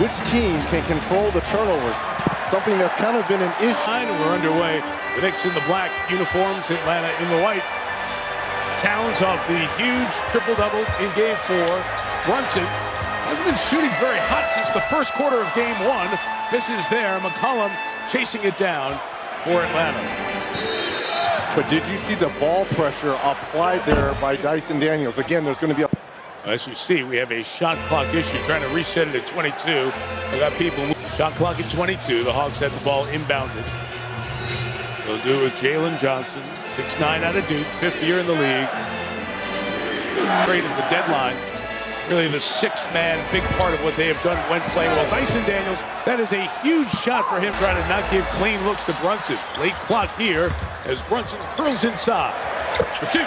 which team can control the turnovers? Something that's kind of been an issue. We're underway. The Knicks in the black uniforms, Atlanta in the white. Towns off the huge triple-double in Game 4. Brunson hasn't been shooting very hot since the first quarter of Game 1. This is there. McCollum chasing it down for Atlanta. But did you see the ball pressure applied there by Dyson Daniels? Again, there's going to be a... As you see, we have a shot clock issue, trying to reset it at 22. We got people. Shot clock at 22. The Hawks had the ball inbounded. They'll do it with Jalen Johnson, 6'9" out of Duke, fifth year in the league. Great at the deadline. Really the sixth man, big part of what they have done when playing well. Dyson Daniels, that is a huge shot for him, trying to not give clean looks to Brunson. Late clock here as Brunson curls inside. For two.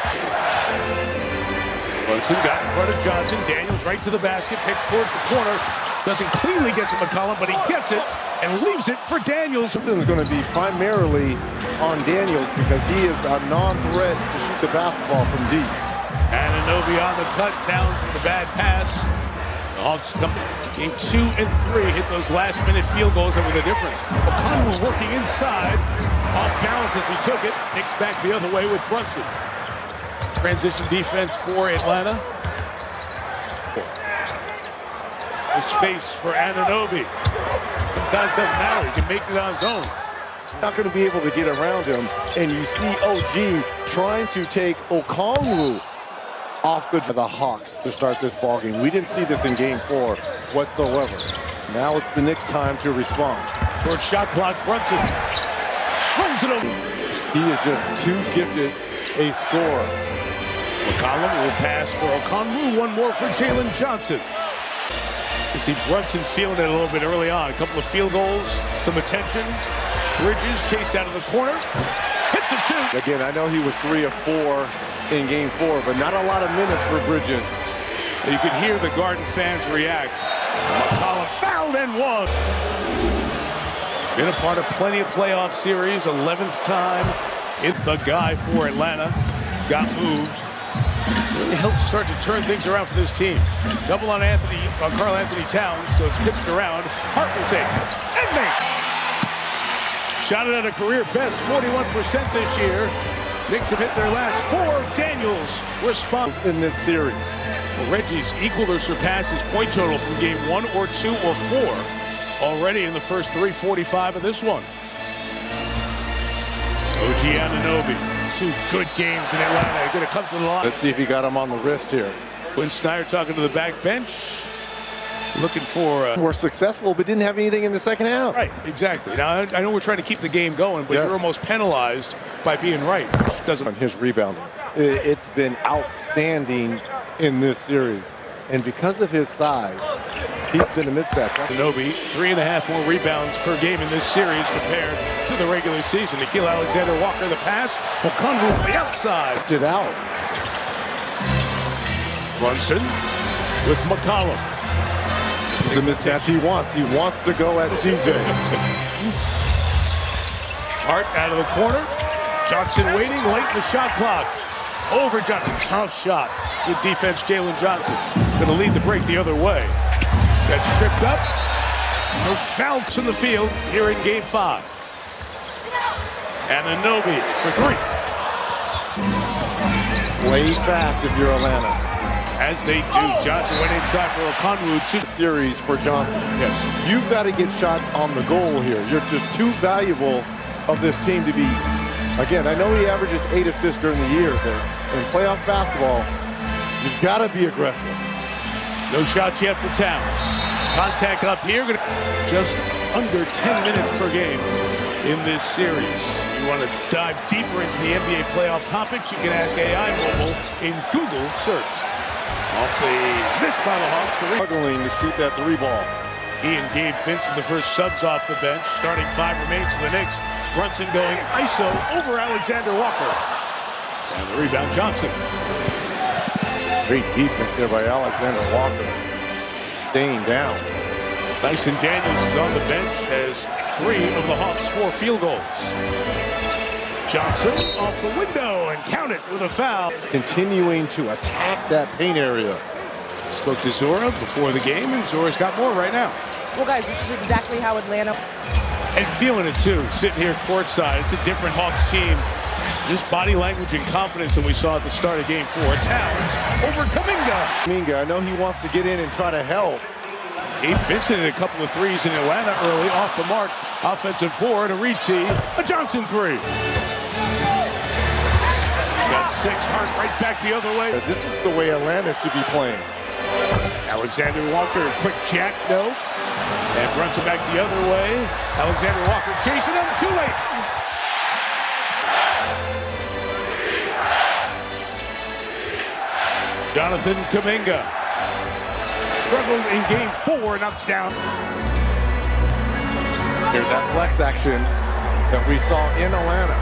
Brunson got in front of Johnson. Daniels right to the basket, picks towards the corner. Doesn't cleanly get to McCollum, but he gets it and leaves it for Daniels. Brunson is going to be primarily on Daniels because he is a non-threat to shoot the basketball from deep. Anunoby on the cut, Towns with a bad pass. The Hawks come game 2 and 3, hit those last-minute field goals that were the difference. McConnell working inside, off balance as he took it. Knicks back the other way with Brunson. Transition defense for Atlanta. The space for Anunoby. Sometimes it doesn't matter, he can make it on his own. Not going to be able to get around him, and you see OG trying to take Okongwu off the Hawks to start this ball game. We didn't see this in Game 4 whatsoever. Now it's the Knicks' time to respond. Short shot clock, Brunson rolls it over. He is just too gifted a scorer. McCollum will pass for Okongwu, one more for Jalen Johnson. You can see Brunson feeling it a little bit early on. A couple of field goals, some attention. Bridges chased out of the corner, hits a two. Again, I know he was 3 of 4 in Game 4, but not a lot of minutes for Bridges. You could hear the Garden fans react. McCollum fouled and won. Been a part of plenty of playoff series, 11th time. It's the guy for Atlanta. Got moved. Really helped start to turn things around for this team. Double on Karl Anthony Towns, so it's pitched around. Hart will take and make. Shot it at a career best, 41% this year. Knicks have hit their last 4. Daniels responds in this series. Well, Reggie's equaled or surpassed his point total from Game 1 or 2 or 4 already in the first 3:45 of this one. OG Anunoby. 2 good games in Atlanta. They're going to come to the line. Let's see if he got him on the wrist here. Quinn Snyder talking to the back bench. Looking for... Were successful, but didn't have anything in the second half. Right, exactly. Now, I know we're trying to keep the game going, but you're almost penalized by being right. On his rebounding. It's been outstanding in this series. And because of his size, he's been a mismatch. Anunoby, 3.5 more rebounds per game in this series compared to the regular season. Nickeil Alexander-Walker, the pass. Okongwu to the outside. It out. Brunson with McCollum. This is the mismatch he wants. He wants to go at CJ. Hart out of the corner. Johnson waiting late in the shot clock. Over Johnson. Tough shot. Good defense, Jalen Johnson. Going to lead the break the other way. That's tripped up. No fouls in the field here in Game 5. Anunoby for 3. Play fast if you're Atlanta. As they do, Johnson went inside for Okongwu. Series for Johnson. Yes. You've got to get shots on the goal here. You're just too valuable of this team to be. Again, I know he averages 8 assists during the year, but in playoff basketball, you've got to be aggressive. No shots yet for Towns. Contact up here. Just under 10 minutes per game in this series. You want to dive deeper into the NBA playoff topics, you can ask AI Mobile in Google search. Off the miss by the Hawks. Struggling to shoot that 3 ball. He and Gabe Vincent, the first subs off the bench. Starting 5 remains for the Knicks. Brunson going ISO over Alexander Walker. And the rebound, Johnson. Great defense there by Alexander Walker. Staying down. Dyson Daniels is on the bench as 3 of the Hawks' 4 field goals. Johnson off the window and count it with a foul. Continuing to attack that paint area. Spoke to Zora before the game, and Zora's got more right now. Well, guys, this is exactly how Atlanta... And feeling it, too, sitting here courtside. It's a different Hawks team. Just body language and confidence than we saw at the start of Game 4. Towns over Kuminga. Kuminga, I know he wants to get in and try to help. Gabe Vincent hit a couple of threes in Atlanta early, off the mark. Offensive board, a Ricci, a Johnson three. He's got 6, Hart right back the other way. This is the way Atlanta should be playing. Alexander Walker, quick jack, no. And Brunson back the other way. Alexander Walker chasing him, too late. Jonathan Kuminga struggled in Game 4, knocks down. There's that flex action that we saw in Atlanta.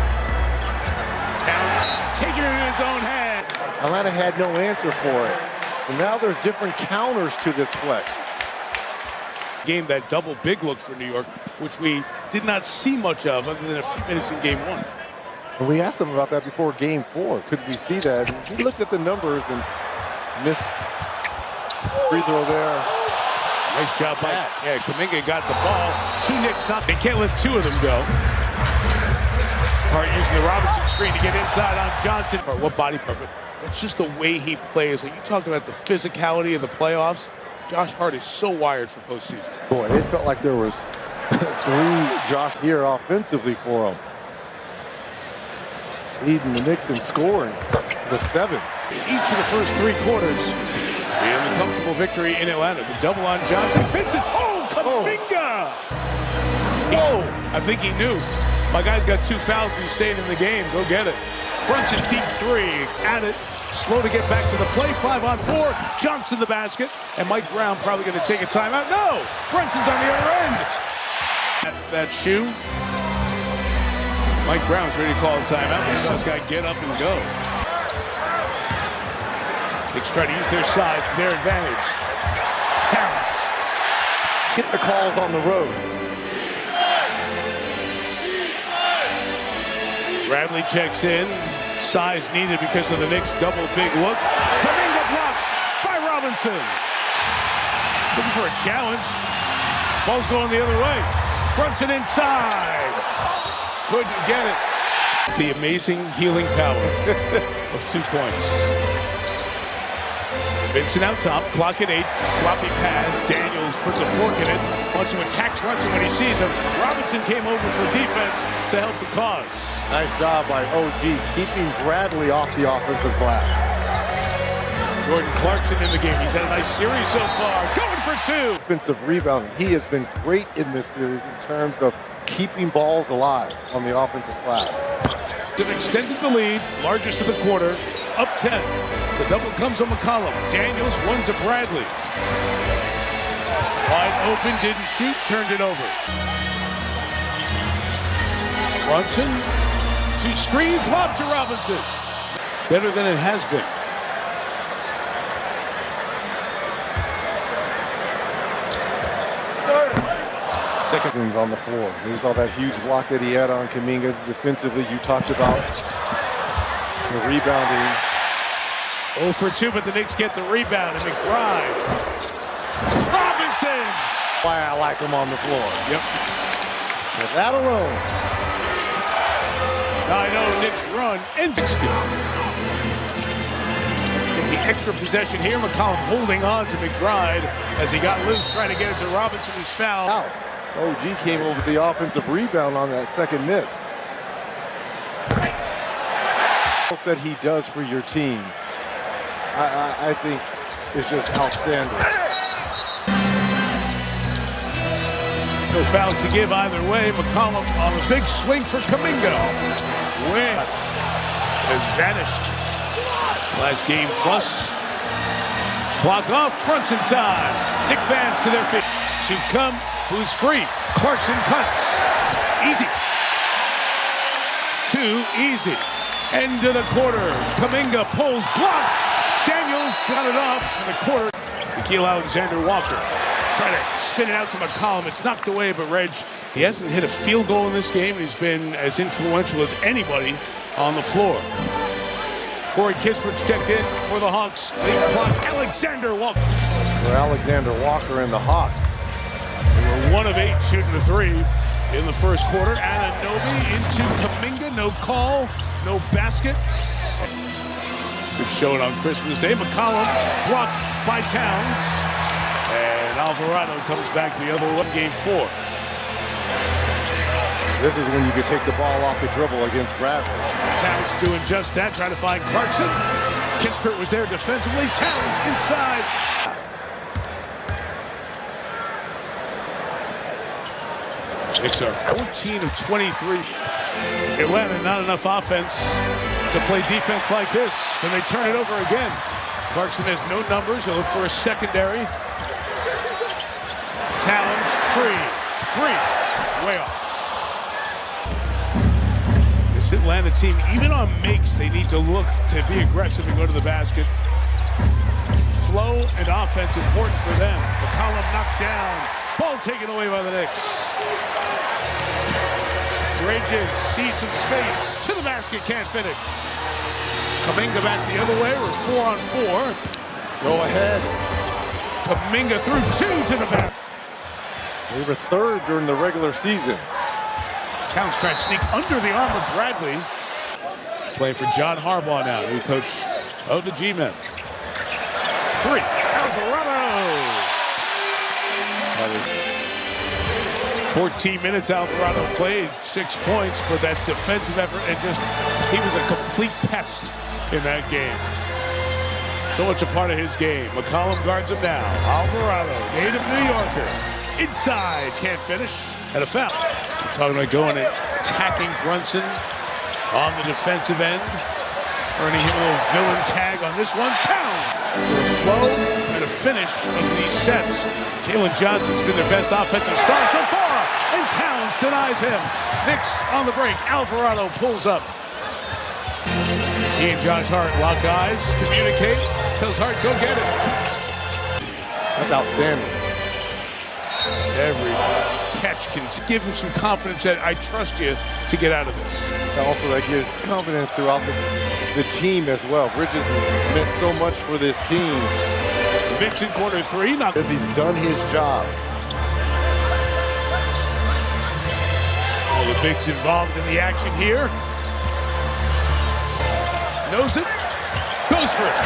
Towns taking it in his own hand. Atlanta had no answer for it. So now there's different counters to this flex. Game that double big look for New York, which we did not see much of other than a few minutes in Game 1. And we asked him about that before Game 4. Could we see that? And he looked at the numbers and missed free throw there. Nice job by Kuminga got the ball. 2 Knicks not. They can't let 2 of them go. Hart using the Robinson screen to get inside on Johnson. Or what body part? But that's just the way he plays. Like you talk about the physicality of the playoffs. Josh Hart is so wired for postseason. Boy, it felt like there was 3 Josh here offensively for him. Leading the Knicks in scoring, the 7. In each of the first 3 quarters, and the comfortable victory in Atlanta. The double on Johnson. Vincent, Kuminga! Whoa! I think he knew. My guy's got 2 fouls. He's staying in the game. Go get it. Brunson deep 3. At it. Slow to get back to the play. 5 on 4. Johnson the basket. And Mike Brown probably going to take a timeout. No! Brunson's on the other end. That shoe. Mike Brown's ready to call a timeout. This guy get up and go. Knicks try to use their size to their advantage. Towns. Hit the calls on the road. Bradley checks in. Size needed because of the Knicks' double big look. Kuminga blocked by Robinson. Looking for a challenge. Ball's going the other way. Brunson inside. Couldn't get it. The amazing healing power of 2 points. Vincent out top, clock at 8, sloppy pass. Daniels puts a fork in it. Wants to attack Brunson when he sees him. Robinson came over for defense to help the cause. Nice job by OG, keeping Bradley off the offensive glass. Jordan Clarkson in the game. He's had a nice series so far. Going for 2. Offensive rebounding. He has been great in this series in terms of keeping balls alive on the offensive glass. They've extended the lead, largest of the quarter, up 10. The double comes on McCollum. Daniels, 1 to Bradley. Wide open, didn't shoot, turned it over. Brunson, 2 screens, lob to Robinson. Better than it has been. Seconds on the floor. We saw that huge block that he had on Kuminga defensively. You talked about the rebounding. 0 for 2, but the Knicks get the rebound. And McBride. Robinson! Why I like him on the floor. Yep. With that alone. Now I know Knicks run and the extra possession here. McCollum holding on to McBride as he got loose, trying to get it to Robinson, who's fouled. Out. OG came over with the offensive rebound on that second miss. What that he does for your team, I think is just outstanding. No fouls to give either way. McCollum on a big swing for Kuminga. Win has vanished. Last game plus. Clock off. Brunson time. Knick fans to their feet. To come. Who's free? Clarkson cuts. Easy. 2 easy. End of the quarter. Kuminga pulls. Blocked. Daniels got it off in the quarter. Nickeil Alexander Walker trying to spin it out to McCollum. It's knocked away, but Reg, he hasn't hit a field goal in this game. He's been as influential as anybody on the floor. Corey Kispert's checked in for the Hawks. Lead clock. Alexander Walker. For Alexander Walker and the Hawks, they 1 of 8 shooting the three in the first quarter. Anunoby into Kuminga, no call, no basket. Good showing on Christmas Day. McCollum blocked by Towns. And Alvarado comes back the other way, game 4. This is when you could take the ball off the dribble against Bradley. Towns doing just that, trying to find Clarkson. Kispert was there defensively. Towns inside. Knicks are 14 of 23. Atlanta, not enough offense to play defense like this, and they turn it over again. Clarkson has no numbers. They'll look for a secondary. Towns free. 3. Way off. This Atlanta team, even on makes, they need to look to be aggressive and go to the basket. Flow and offense important for them. McCollum knocked down. Ball taken away by the Knicks. Bridges sees some space. To the basket, can't finish. Kuminga back the other way. We're 4 on 4. Go ahead. Kuminga through 2 to the basket. They were 3rd during the regular season. Towns trying to sneak under the arm of Bradley. Play for John Harbaugh now, new coach of the G-Men. 3. Alvarado. 14 minutes Alvarado played, 6 points, but that defensive effort, and just, he was a complete pest in that game. So much a part of his game. McCollum guards him now. Alvarado, native New Yorker. Inside, can't finish, and a foul. We're talking about going and attacking Brunson on the defensive end. Earning him a little villain tag on this one. Town for a flow and a finish of these sets. Jalen Johnson's been their best offensive star so far, and Towns denies him. Knicks on the break. Alvarado pulls up. He and Josh Hart lock eyes, communicate, tells Hart, go get it. That's outstanding. Every catch can give him some confidence that I trust you to get out of this. And also, that gives confidence throughout the team as well. Bridges has meant so much for this team. Vincent, corner 3. Not if he's done his job. All the bigs involved in the action here. Knows it. Goes for it.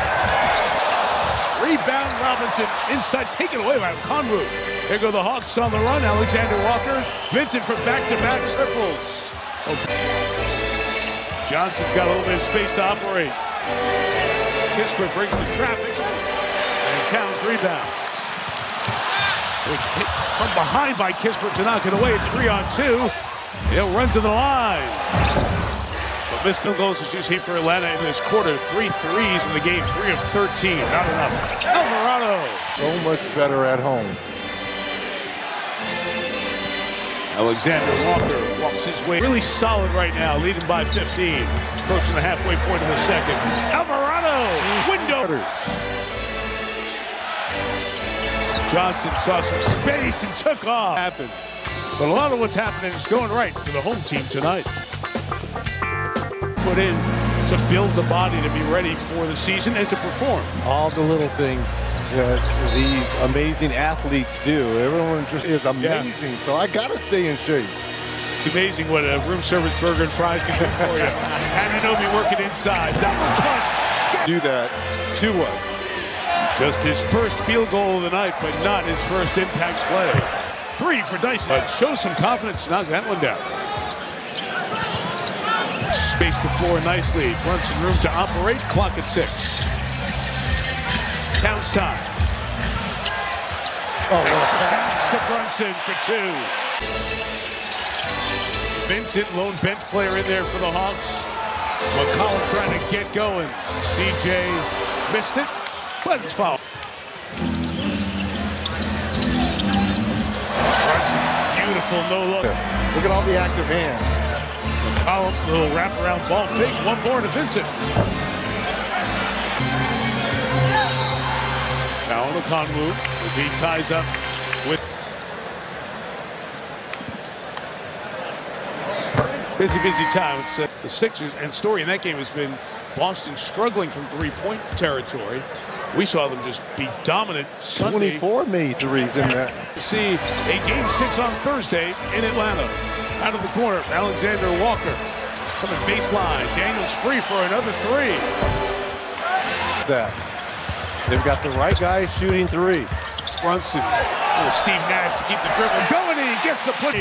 Rebound, Robinson inside, taken away by Conru. There go the Hawks on the run. Alexander Walker. Vincent for back-to-back triples. Johnson's got a little bit of space to operate. Kispert brings the traffic. And Towns rebounds. Hit from behind by Kispert to knock it away. It's 3 on 2. He'll run to the line. But missed no goals as you see for Atlanta in this quarter. 3 threes in the game. 3 of 13. Not enough. Alvarado. So much better at home. Alexander Walker walks his way. Really solid right now, leading by 15. Approaching the halfway point of the second. Alvarado, window. Johnson saw some space and took off. Happened. But a lot of what's happening is going right for the home team tonight. Put in to build the body to be ready for the season and to perform. All the little things that these amazing athletes do. Everyone just is amazing. So I gotta stay in shape. It's amazing what a room service burger and fries can do for you. Anunoby working inside. Double touch. Do that to us. Just his first field goal of the night, but not his first impact play. 3 for Dyson. But shows some confidence. Knock that one down. Space the floor nicely. Brunson room to operate. Clock at 6. Towns time. Oh, pass to Brunson for 2. Vincent, lone bench player in there for the Hawks. McCollum trying to get going. CJ missed it, but it's fouled. Brunson, beautiful no look. Look at all the active hands. McCollum, little wraparound ball fake. One more to Vincent. Now on the Conwu as he ties up with busy time. It's the Sixers, and story in that game has been Boston struggling from 3-point territory. We saw them just be dominant Sunday. 24 made threes in that. See a Game 6 on Thursday in Atlanta. Out of the corner, Alexander Walker coming baseline. Daniels free for another three. That they've got the right guy shooting three. Brunson, Steve Nash to keep the dribble going, and he gets the put.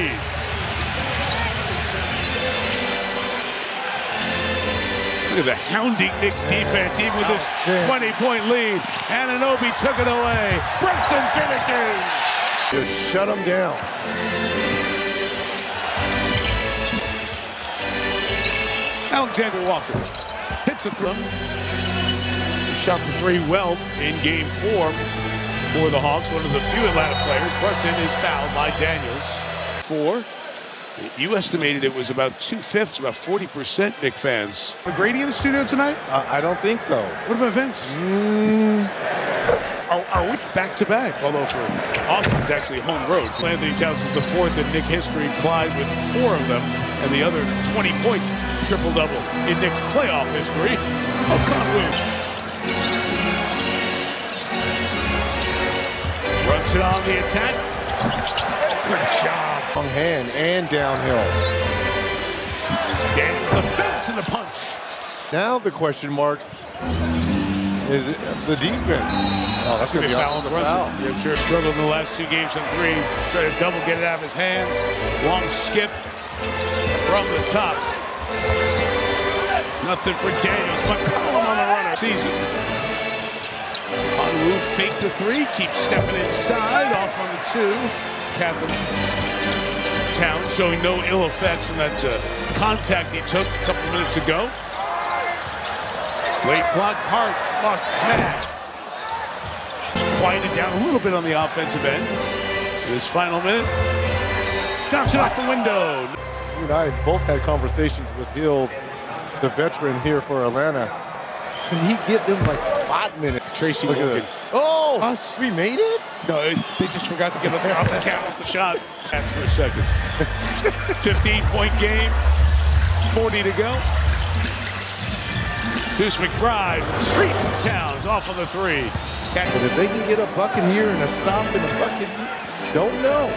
Look at the hounding Knicks defense, even with this 20-point lead. Anunoby took it away. Brunson finishes. Just shut him down. Alexander Walker hits a throw. Shot the three well in Game 4 for the Hawks. One of the few Atlanta players. Brunson is fouled by Daniels. 4. You estimated it was about 2/5, about 40% Knick fans. McGrady in the studio tonight? I don't think so. What about Vince? Are we back-to-back? Although for Austin, it's actually home road. Anthony Towns is the fourth in Knick history, Clyde with 4 of them, and the other 20 points, triple-double in Knicks playoff history of Conway. Runs it on the attack. Good job. Long hand and downhill. Daniels the bounce and the punch. Now the question marks is the defense. Oh, that's going to be a foul. Yeah, I'm sure struggled in the last 2 games on 3. Tried to double, get it out of his hands. Long skip from the top. Nothing for Daniels. McCollum on the runner. Season. Onwu faked the 3, keeps stepping inside, off on the 2. Towns showing no ill effects from that contact he took a couple minutes ago. Late clock, Hart lost his man. Quieted down a little bit on the offensive end. This final minute, Johnson off the window. You and I both had conversations with Hill, the veteran here for Atlanta. Can he get them like 5 minutes? Tracy Look Morgan. at this. Oh, Us? we made it? No, they just forgot to give up off the count off the shot. That's for a second. 15-point game, 40 to go. Deuce McBride, straight from Towns, off on the 3. But if they can get a bucket here and a stop and a bucket, don't know.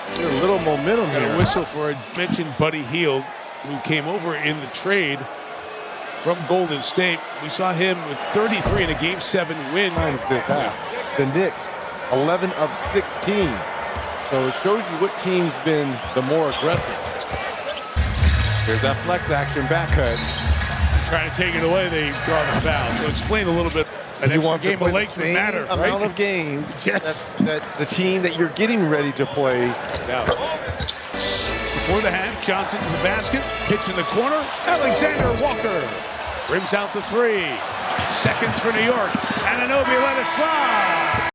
There's a little momentum here. A whistle for a mentioned Buddy Hield, who came over in the trade from Golden State. We saw him with 33 in a Game 7 win. Times this half. The Knicks, 11 of 16. So it shows you what team's been the more aggressive. There's that flex action back cut. Trying to take it away, they draw the foul. So explain a little bit. An You want extra game to of play legs the would same matter, amount right? of games Yes. that the team that you're getting ready to play. Now, before the half, Johnson to the basket, pitch in the corner. Alexander Walker rims out the 3. Seconds for New York. Anunoby let it slide.